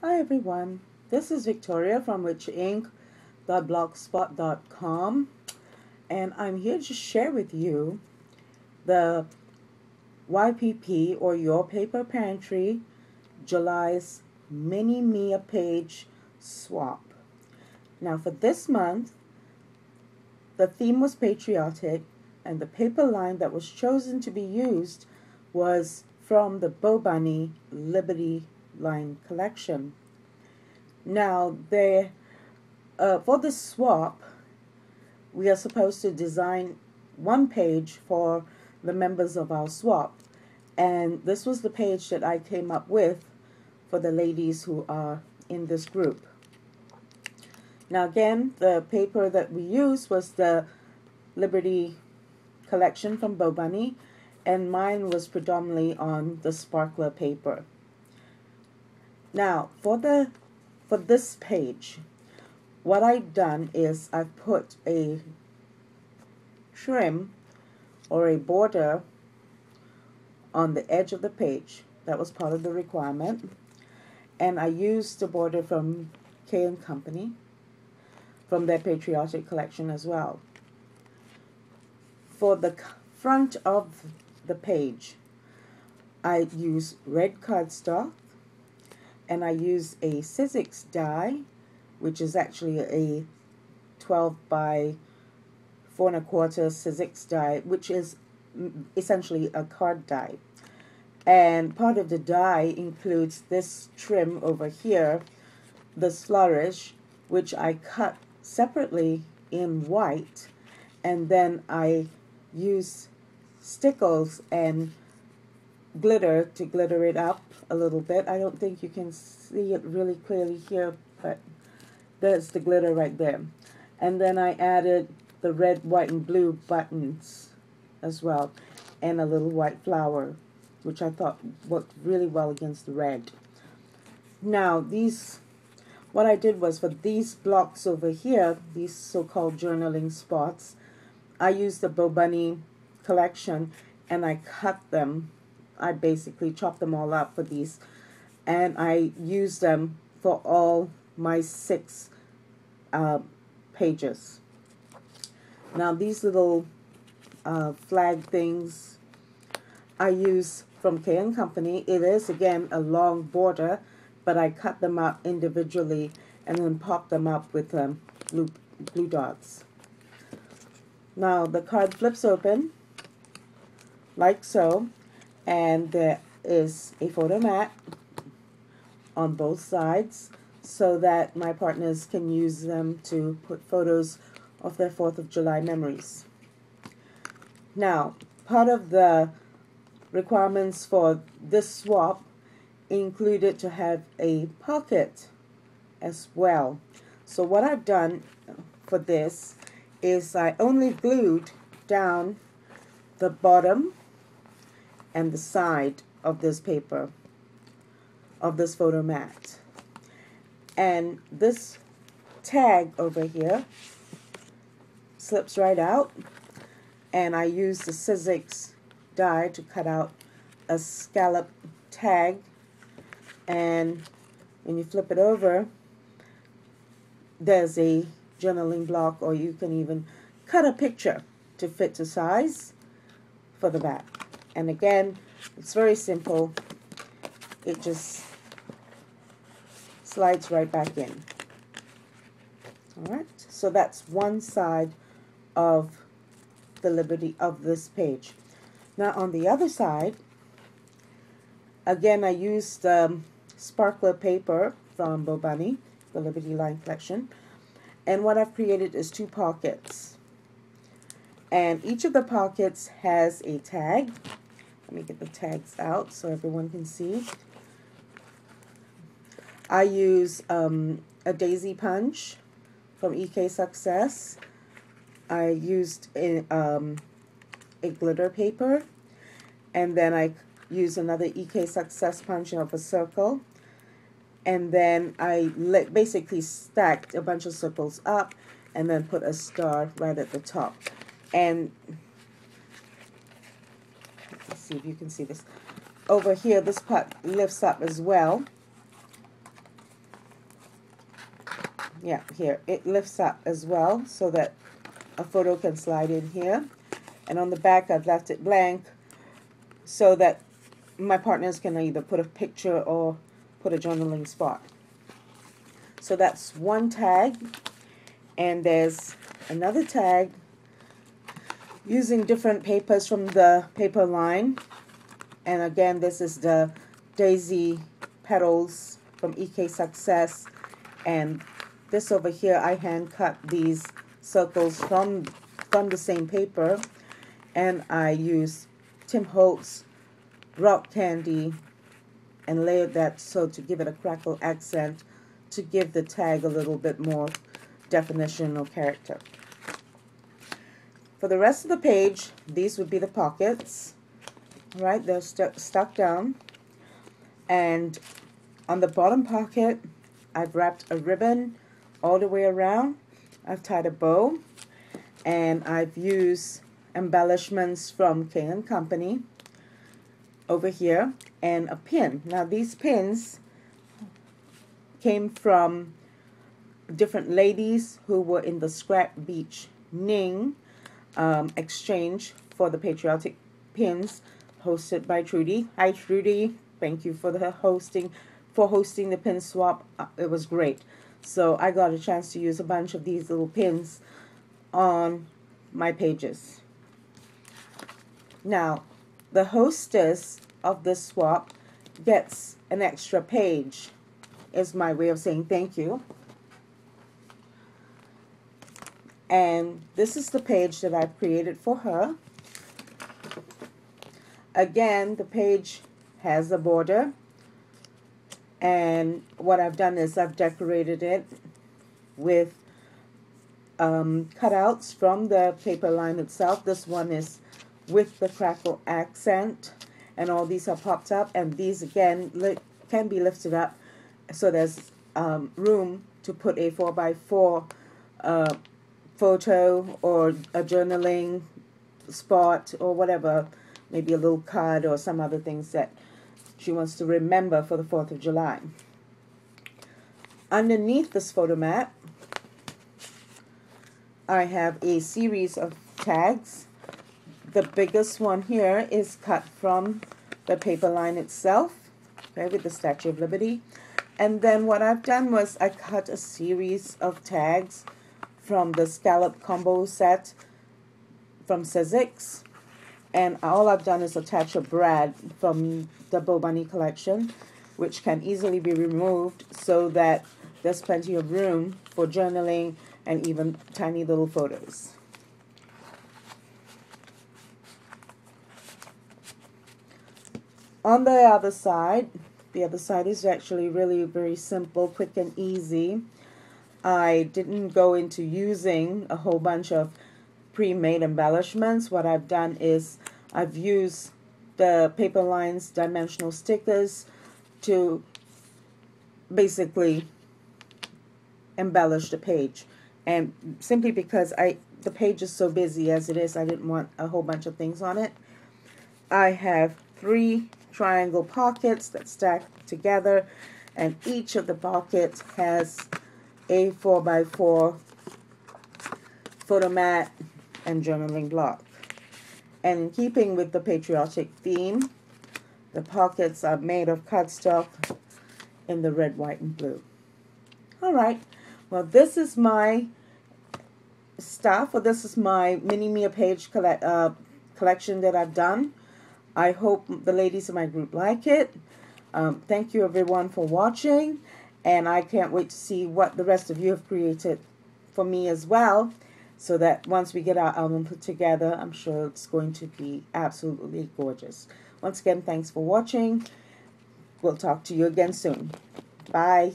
Hi everyone, this is Victoria from witchinc.blogspot.com, and I'm here to share with you the YPP or Your Paper Pantry July's Mini Mia page swap. Now for this month, the theme was patriotic, and the paper line that was chosen to be used was from the Bo Bunny Liberty line collection. Now for the swap, we are supposed to design one page for the members of our swap, and this was the page that I came up with for the ladies who are in this group. Now again, the paper that we used was the Liberty collection from Bo Bunny, and mine was predominantly on the sparkler paper. Now for this page, what I've done is I've put a trim or a border on the edge of the page. That was part of the requirement. And I used the border from K & Company, from their patriotic collection as well. For the front of the page, I use red cardstock, and I use a Sizzix die, which is actually a 12 by 4 1/4 Sizzix die, which is essentially a card die. And part of the die includes this trim over here, this flourish, which I cut separately in white, and then I use stickles and glitter to glitter it up a little bit. I don't think you can see it really clearly here, but there's the glitter right there. And then I added the red, white, and blue buttons as well, and a little white flower, which I thought worked really well against the red. Now what I did was, for these blocks over here, these so-called journaling spots, I used the Bo Bunny collection, and I cut them. I basically chopped them all up for these, and I used them for all my 6 pages. Now these little flag things I use from K & Company. It is again a long border, but I cut them up individually and then pop them up with blue dots. Now the card flips open like so, and there is a photo mat on both sides so that my partners can use them to put photos of their 4th of July memories. Now, part of the requirements for this swap included to have a pocket as well. So what I've done for this is I only glued down the bottom and the side of this paper, of this photo mat. And this tag over here slips right out, and I use the Sizzix die to cut out a scallop tag, and when you flip it over, there's a journaling block, or you can even cut a picture to fit the size for the back. And again, it's very simple. It just slides right back in. Alright, so that's one side of the Liberty of this page. Now on the other side, again I used sparkler paper from Bo Bunny, the Liberty line collection, and what I've created is 2 pockets. And each of the pockets has a tag. Let me get the tags out so everyone can see. I use a daisy punch from EK Success. I used a glitter paper, and then I used another EK Success punch of a circle, and then I basically stacked a bunch of circles up and then put a star right at the top. And let's see if you can see this. Over here, this part lifts up as well. yeah, here, it lifts up as well so that a photo can slide in here. And on the back, I've left it blank so that my partners can either put a picture or put a journaling spot. So that's one tag. And there's another tag using different papers from the paper line. And again, this is the daisy petals from EK Success. And this over here, I hand cut these circles from the same paper. And I use Tim Holtz rock candy and layered that so to give it a crackle accent, to give the tag a little bit more definition or character. For the rest of the page, these would be the pockets. Right, they're stuck down. And on the bottom pocket, I've wrapped a ribbon all the way around. I've tied a bow. And I've used embellishments from K & Company over here. And a pin. Now these pins came from different ladies who were in the Scrap Beach Ning exchange for the patriotic pins hosted by Trudy. Hi Trudy, thank you for the hosting the pin swap. It was great. So I got a chance to use a bunch of these little pins on my pages. Now the hostess of this swap gets an extra page, is my way of saying thank you. And this is the page that I've created for her. Again, the page has a border. And what I've done is I've decorated it with cutouts from the paper line itself. This one is with the crackle accent. And all these are popped up. And these, again, can be lifted up. So there's room to put a 4x4 photo or a journaling spot or whatever, maybe a little card or some other things that she wants to remember for the 4th of July. Underneath this photo mat, I have a series of tags. The biggest one here is cut from the paper line itself, okay, with the Statue of Liberty. And then what I've done was I cut a series of tags from the scallop combo set from Sizzix. And all I've done is attach a brad from the Bo Bunny collection, which can easily be removed so that there's plenty of room for journaling and even tiny little photos. On the other side is actually really very simple, quick and easy. I didn't go into using a whole bunch of pre-made embellishments. What I've done is I've used the Paper Lines dimensional stickers to basically embellish the page. And simply because the page is so busy as it is, I didn't want a whole bunch of things on it. I have 3 triangle pockets that stack together, and each of the pockets has a 4x4 photo mat and journaling block. And in keeping with the patriotic theme, the pockets are made of cardstock in the red, white, and blue. Alright, well this is my stuff, or this is my Mini Mia page collection that I've done. I hope the ladies in my group like it. Thank you everyone for watching. And I can't wait to see what the rest of you have created for me as well, so that once we get our album put together, I'm sure it's going to be absolutely gorgeous. Once again, thanks for watching. We'll talk to you again soon. Bye.